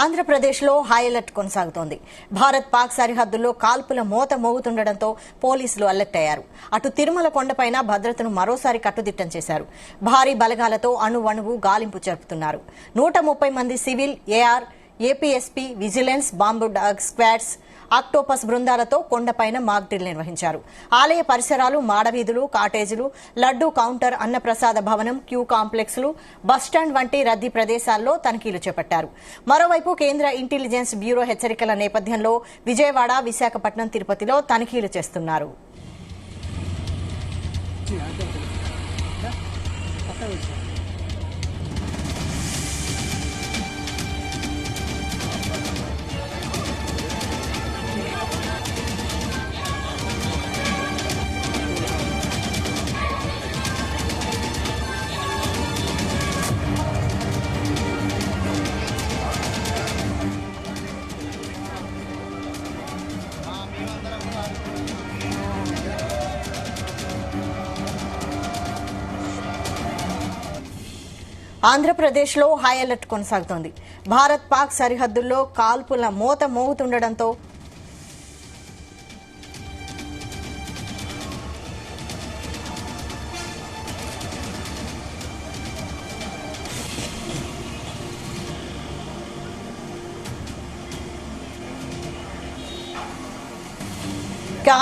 ఆంధ్రప్రదేశ్లో high alert కొనసాగుతోంది. భారత్ పాక్ సరిహద్దుల్లో కాల్పుల మోత మోగుతుండటంతో పోలీసులు అలర్ట్ అయ్యారు. అటు తిరుమల కొండపైన భద్రతను మరోసారి కట్టుదిట్టం చేశారు. భారీ బలగాలతో అణువణువు గాలింపు జరుపుతున్నారు. 130 మంది civil, AR, APSP, vigilance, bomb dog squads, octopus బృందాలతో కొండపైన మాక్ డ్రిల్ నిర్వహించారు. ఆలయ పరిసరాలు, మాడవీధులు, కాటేజీలు, లడ్డూ కౌంటర్, అన్నప్రసాద భవనం, క్యూ కాంప్లెక్స్లు, బస్టాండ్ వంటి రద్దీ ప్రదేశాల్లో తనిఖీలు చేపట్టారు. మరోవైపు కేంద్ర ఇంటెలిజెన్స్ బ్యూరో హెచ్చరికల నేపథ్యంలో విజయవాడ, విశాఖపట్నం, తిరుపతిలో తనిఖీలు చేస్తున్నారు. ఆంధ్రప్రదేశ్లో హై అలర్ట్ కొనసాగుతోంది. భారత్ పాక్ సరిహద్దుల్లో కాల్పుల మోత మోగుతుండటంతో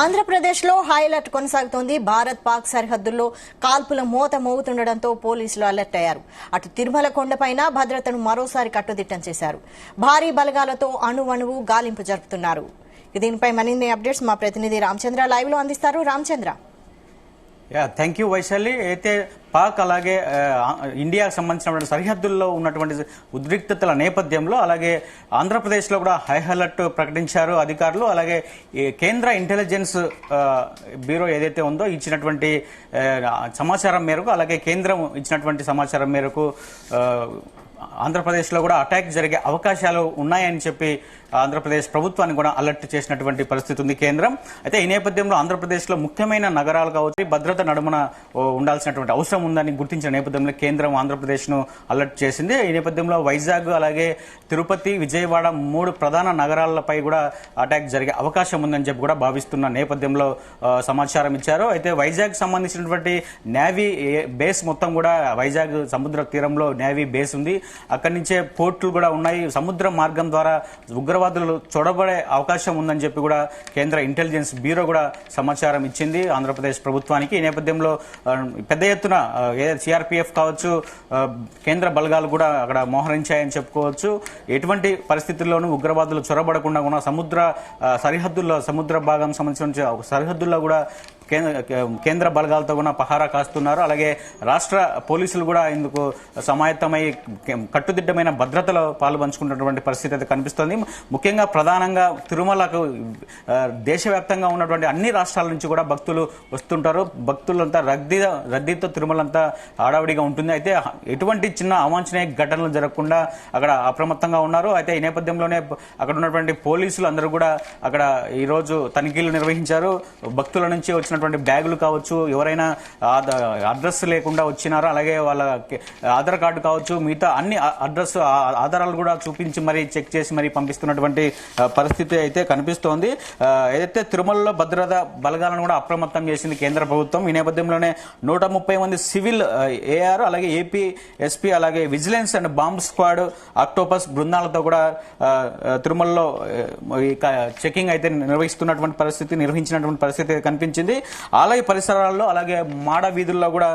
ఆంధ్రప్రదేశ్లో హై అలర్ట్ కొనసాగుతోంది. భారత్ పాక్ సరిహద్దుల్లో కాల్పుల మోత మోగుతుండటంతో పోలీసులు అలర్ట్ అయ్యారు. అటు తిరుమల కొండపైన భద్రతను మరోసారి కట్టుదిట్టం చేశారు. భారీ బలగాలతో అణువణువు గాలింపు జరుపుతున్నారు. దీనిపై మరిన్ని అప్డేట్స్ మా ప్రతినిధి రామచంద్ర లైవ్ లో అందిస్తారు. రామచంద్ర. Thank you Vaishali. అయితే పాక్ అలాగే ఇండియాకు సంబంధించినటువంటి సరిహద్దుల్లో ఉన్నటువంటి ఉద్రిక్తతల నేపథ్యంలో అలాగే ఆంధ్రప్రదేశ్లో కూడా హై అలర్ట్ ప్రకటించారు అధికారులు. అలాగే కేంద్ర ఇంటెలిజెన్స్ బ్యూరో ఏదైతే ఉందో ఇచ్చినటువంటి సమాచారం మేరకు, అలాగే కేంద్రం ఇచ్చినటువంటి సమాచారం మేరకు ఆంధ్రప్రదేశ్లో కూడా అటాక్ జరిగే అవకాశాలు ఉన్నాయని చెప్పి ఆంధ్రప్రదేశ్ ప్రభుత్వాన్ని కూడా అలర్ట్ చేసినటువంటి పరిస్థితి ఉంది కేంద్రం. అయితే ఈ నేపథ్యంలో ఆంధ్రప్రదేశ్లో ముఖ్యమైన నగరాలు కావచ్చు భద్రత నడుమున ఉండాల్సినటువంటి అవసరం ఉందని గుర్తించిన నేపథ్యంలో కేంద్రం ఆంధ్రప్రదేశ్ను అలర్ట్ చేసింది. ఈ నేపథ్యంలో వైజాగ్, అలాగే తిరుపతి, విజయవాడ 3 ప్రధాన నగరాలపై కూడా అటాక్ జరిగే అవకాశం ఉందని చెప్పి కూడా భావిస్తున్న నేపథ్యంలో సమాచారం ఇచ్చారు. అయితే వైజాగ్ సంబంధించినటువంటి నేవీ బేస్ మొత్తం కూడా వైజాగ్ సముద్ర తీరంలో నేవీ బేస్ ఉంది. అక్కడి నుంచే పోర్టులు కూడా ఉన్నాయి. సముద్ర మార్గం ద్వారా ఉగ్రవాదులు చొరబడే అవకాశం ఉందని చెప్పి కూడా కేంద్ర ఇంటెలిజెన్స్ బ్యూరో కూడా సమాచారం ఇచ్చింది ఆంధ్రప్రదేశ్ ప్రభుత్వానికి. ఈ నేపథ్యంలో పెద్ద ఎత్తున సిఆర్పీఎఫ్ కావచ్చు, కేంద్ర బలగాలు కూడా అక్కడ మోహరించాయని చెప్పుకోవచ్చు. ఎటువంటి పరిస్థితుల్లోనూ ఉగ్రవాదులు చొరబడకుండా కూడా సరిహద్దుల్లో, సముద్ర భాగం సంబంధించిన సరిహద్దుల్లో కూడా కేంద్ర బలగాలతో కూడా పహారా కాస్తున్నారు. అలాగే రాష్ట్ర పోలీసులు కూడా ఇందుకు సమాయత్తమై కట్టుదిట్టమైన భద్రతలో పాల్పంచుకున్నటువంటి పరిస్థితి అయితే కనిపిస్తోంది. ముఖ్యంగా ప్రధానంగా తిరుమలకు దేశవ్యాప్తంగా ఉన్నటువంటి అన్ని రాష్ట్రాల నుంచి కూడా భక్తులు వస్తుంటారు. భక్తులంతా రద్దీతో తిరుమలంతా హడావిడిగా ఉంటుంది. అయితే ఎటువంటి చిన్న అవాంఛనీయ ఘటనలు జరగకుండా అక్కడ అప్రమత్తంగా ఉన్నారు. అయితే ఈ నేపథ్యంలోనే అక్కడ ఉన్నటువంటి పోలీసులు అందరూ కూడా అక్కడ ఈ రోజు తనిఖీలు నిర్వహించారు. భక్తుల నుంచి వచ్చినటువంటి బ్యాగులు కావచ్చు, ఎవరైనా అడ్రస్ లేకుండా వచ్చినారో, అలాగే వాళ్ళ ఆధార్ కార్డు కావచ్చు, మిగతా అన్ని ఆధారాలు కూడా చూపించి మరి చెక్ చేసి మరి పంపిస్తున్నటువంటి పరిస్థితి అయితే కనిపిస్తోంది. ఏదైతే తిరుమలలో భద్రత బలగాలను కూడా అప్రమత్తం చేసింది కేంద్ర ప్రభుత్వం. ఈ నేపథ్యంలోనే 130 మంది సివిల్, ఏఆర్, అలాగే ఏపీ ఎస్పీ, అలాగే vigilance and bomb squad, Octopus బృందాలతో కూడా తిరుమలలో చెకింగ్ అయితే నిర్వహించినటువంటి పరిస్థితి కనిపించింది. ఆలయ పరిసరాల్లో అలాగే మాడ వీధుల్లో కూడా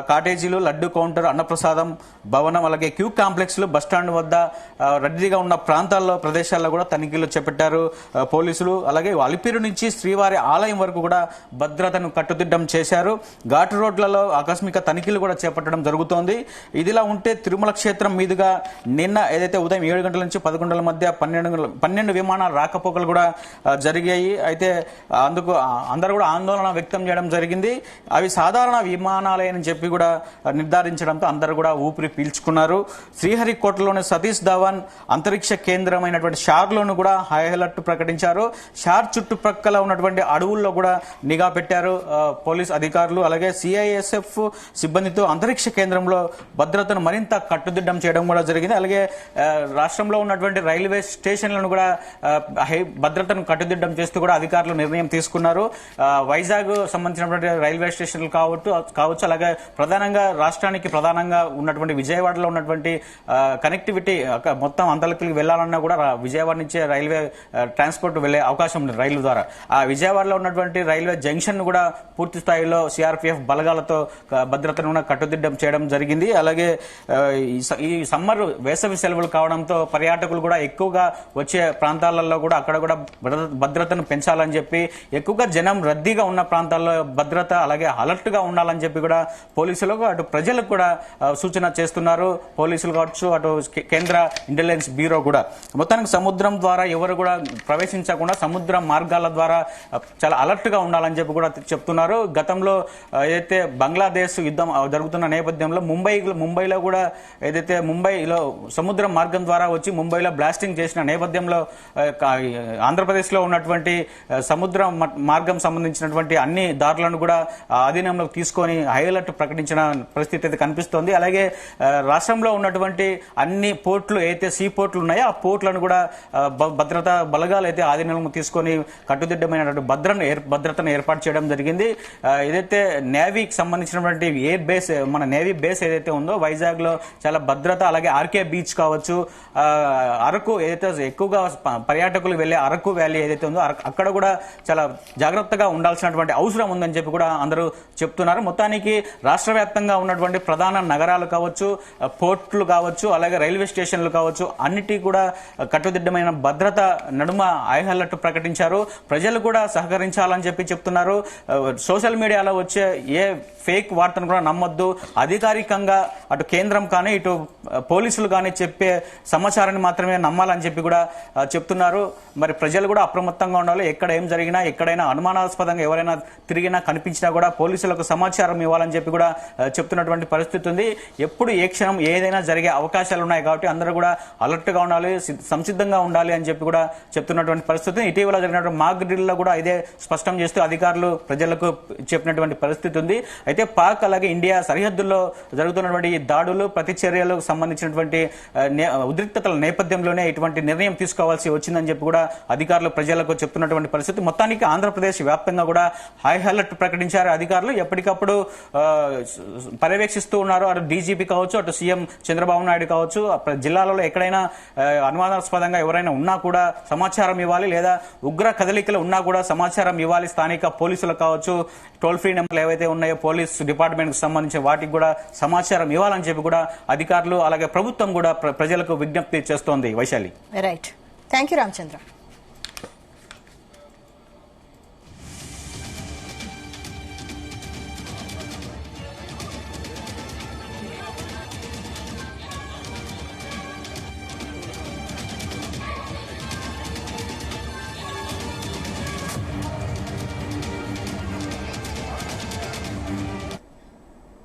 కాటేజీలు, లడ్డు కౌంటర్, అన్నప్రసాదం భవనం, అలాగే క్యూ కాంప్లెక్స్లు, బస్టాండ్ వద్ద రద్దీగా ఉన్న ప్రదేశాల్లో కూడా తనిఖీలు చేపట్టారు పోలీసులు. అలాగే అలిపిరి నుంచి శ్రీవారి ఆలయం వరకు కూడా భద్రతను కట్టుదిట్టం చేశారు. ఘాటు రోడ్లలో ఆకస్మిక తనిఖీలు కూడా చేపట్టడం జరుగుతోంది. ఇదిలా ఉంటే తిరుమల క్షేత్రం మీదుగా నిన్న ఏదైతే ఉదయం 7 గంటల నుంచి 11 గంటల మధ్య 12 విమానాల రాకపోకలు కూడా జరిగాయి. అయితే అందుకు అందరూ కూడా ఆందోళన వ్యక్తం చేయడం జరిగింది. అవి సాధారణ విమానాలయని చెప్పి కూడా నిర్ధారించడంతో అందరూ కూడా ఊపిరి పీల్చుకున్నారు. శ్రీహరికోటలోని సతీష్ ధవన్ అంతరిక్ష కేంద్రమైనటువంటి షార్లోను కూడా హై అలర్ట్ ప్రకటించారు. షార్ చుట్టుప్రక్కల ఉన్నటువంటి అడవుల్లో కూడా నిఘా పెట్టారు పోలీస్ అధికారులు. అలాగే సిఐఎస్ఎఫ్ సిబ్బందితో అంతరిక్ష కేంద్రంలో భద్రతను మరింత కట్టుదిట్టం చేయడం కూడా జరిగింది. అలాగే రాష్ట్రంలో ఉన్నటువంటి రైల్వే స్టేషన్లను కూడా భద్రతను కట్టుదిట్టం చేస్తూ కూడా అధికారులు నిర్ణయం తీసుకున్నారు. వైజాగ్ సంబంధించినటువంటి రైల్వే స్టేషన్లు కావచ్చు, అలాగే ప్రధానంగా రాష్ట్రానికి ప్రధానంగా ఉన్నటువంటి విజయవాడలో ఉన్నటువంటి కనెక్టివిటీ మొత్తం అంతలకి వెళ్లాలన్నా కూడా విజయవాడ నుంచే రైల్వే ట్రాన్స్పోర్ట్ వెళ్లే అవకాశం ఉంది రైలు ద్వారా. ఆ విజయవాడలో ఉన్నటువంటి రైల్వే జంక్షన్ కూడా పూర్తి స్థాయిలో సిఆర్పిఎఫ్ బలగాలతో భద్రతను కూడా కట్టుదిట్టం చేయడం జరిగింది. అలాగే ఈ సమ్మర్ వేసవి సెలవులు కావడంతో పర్యాటకులు కూడా ఎక్కువగా వచ్చే ప్రాంతాలలో కూడా అక్కడ కూడా భద్రతను పెంచాలని చెప్పి ఎక్కువగా జనం రద్దీగా ఉన్న ప్రాంతాల్లో భద్రత అలాగే అలర్ట్ గా ఉండాలని చెప్పి కూడా పోలీసులకు అటు ప్రజలకు కూడా సూచన చేస్తున్నారు. పోలీసులు కావచ్చు, అటు కేంద్ర ఇంటెలిజెన్స్ బ్యూరో కూడా మొత్తానికి సముద్రం ద్వారా ఎవరు కూడా ప్రవేశించకుండా సముద్ర మార్గాల ద్వారా చాలా అలర్ట్ గా ఉండాలని చెప్పి కూడా చెప్తున్నారు. గతంలో ఏదైతే బంగ్లాదేశ్ యుద్ధం జరుగుతున్న నేపథ్యంలో ముంబైలో కూడా ఏదైతే ముంబైలో సముద్ర మార్గం ద్వారా వచ్చి ముంబైలో బ్లాస్టింగ్ చేసిన నేపథ్యంలో ఆంధ్రప్రదేశ్ లో ఉన్నటువంటి సముద్ర మార్గం సంబంధించినటువంటి అన్ని దారులను కూడా ఆధీనంలోకి తీసుకొని హై అలర్ట్ ప్రకటించిన పరిస్థితి అయితే కనిపిస్తోంది. అలాగే రాష్ట్రంలో ఉన్నటువంటి అన్ని పోర్టులు ఏదైతే సీ పోర్టులు ఉన్నాయో ఆ పోర్టులను కూడా భద్రతా బలగాలు అయితే ఆధీనంలోకి తీసుకొని కట్టుదిట్టమైనటువంటి భద్రతను ఏర్పాటు చేయడం జరిగింది. ఏదైతే నేవీకి సంబంధించినటువంటి ఎయిర్ బేస్ మన నేవీ బేస్ ఏదైతే ఉందో వైజాగ్ లో చాలా భద్రత, అలాగే ఆర్కే బీచ్ కావచ్చు, అరకు ఏదైతే ఎక్కువగా పర్యాటకులు వెళ్లే అరకు వ్యాలీ ఏదైతే ఉందో అక్కడ కూడా చాలా జాగ్రత్తగా ఉండాల్సినటువంటి అవసరం ఉందని చెప్పి కూడా అందరూ చెప్తున్నారు. మొత్తానికి రాష్ట్ర వ్యాప్తంగా ఉన్నటువంటి ప్రధాన నగరాలు కావచ్చు, పోర్టులు కావచ్చు, అలాగే రైల్వే స్టేషన్లు కావచ్చు, అన్నిటి కూడా కట్టుదిట్టమైన భద్రత నడుమ హై అలర్ట్ ప్రకటించారు. ప్రజలు కూడా సహకరించాలని చెప్పి చెప్తున్నారు. సోషల్ మీడియాలో వచ్చే ఏ ఫేక్ వార్తను కూడా నమ్మొద్దు. అధికారికంగా అటు కేంద్రం కానీ ఇటు పోలీసులు కానీ చెప్పే సమాచారాన్ని మాత్రమే నమ్మాలని చెప్పి కూడా చెప్తున్నారు. మరి ప్రజలు కూడా అప్రమత్తంగా ఉండాలి. ఎక్కడ ఏం జరిగినా, ఎక్కడైనా అనుమానాస్పదంగా ఎవరైనా తిరిగినా కనిపించినా కూడా పోలీసులకు సమాచారం ఇవ్వాలని చెప్పి కూడా చెప్తున్నటువంటి పరిస్థితి ఉంది. ఎప్పుడు ఏ క్షణం ఏదైనా జరిగే అవకాశాలు ఉన్నాయి కాబట్టి అందరూ కూడా అలర్ట్ గా ఉండాలి, సంసిద్ధంగా ఉండాలి అని చెప్పి కూడా చెప్తున్నటువంటి పరిస్థితి. ఇటీవల జరిగినటువంటి మాక్ డ్రిల్ లో కూడా ఇదే స్పష్టం చేస్తూ అధికారులు ప్రజలకు చెప్పినటువంటి పరిస్థితి ఉంది. అయితే పాక్ అలాగే ఇండియా సరిహద్దుల్లో జరుగుతున్నటువంటి ఈ దాడులు, ప్రతిచర్యలకు సంబంధించినటువంటి ఉద్రిక్తతల నేపథ్యంలోనే ఇటువంటి నిర్ణయం తీసుకోవాల్సి వచ్చిందని చెప్పి కూడా అధికారులు ప్రజలకు చెప్తున్నటువంటి పరిస్థితి. మొత్తానికి ఆంధ్రప్రదేశ్ వ్యాప్తంగా కూడా హై అలర్ట్ ప్రకటించారు అధికారులు. ఎప్పటికప్పుడు పర్యవేక్షిస్తూ ఉన్నారు. అటు డీజీపీ కావచ్చు, అటు సీఎం చంద్రబాబు నాయుడు కావచ్చు, జిల్లాలలో ఎక్కడైనా అనుమానాస్పదంగా ఎవరైనా ఉన్నా కూడా సమాచారం ఇవ్వాలి, లేదా ఉగ్ర కదలికలు ఉన్నా కూడా సమాచారం ఇవ్వాలి. స్థానిక పోలీసులు కావచ్చు, టోల్ ఫ్రీ నెంబర్లు ఏవైతే ఉన్నాయో పోలీస్ డిపార్ట్మెంట్ కు సంబంధించిన వాటికి కూడా సమాచారం ఇవ్వాలని చెప్పి కూడా అధికారులు అలాగే ప్రభుత్వం కూడా ప్రజలకు విజ్ఞప్తి చేస్తోంది. Vaishali. Right, thank you Ramachandra.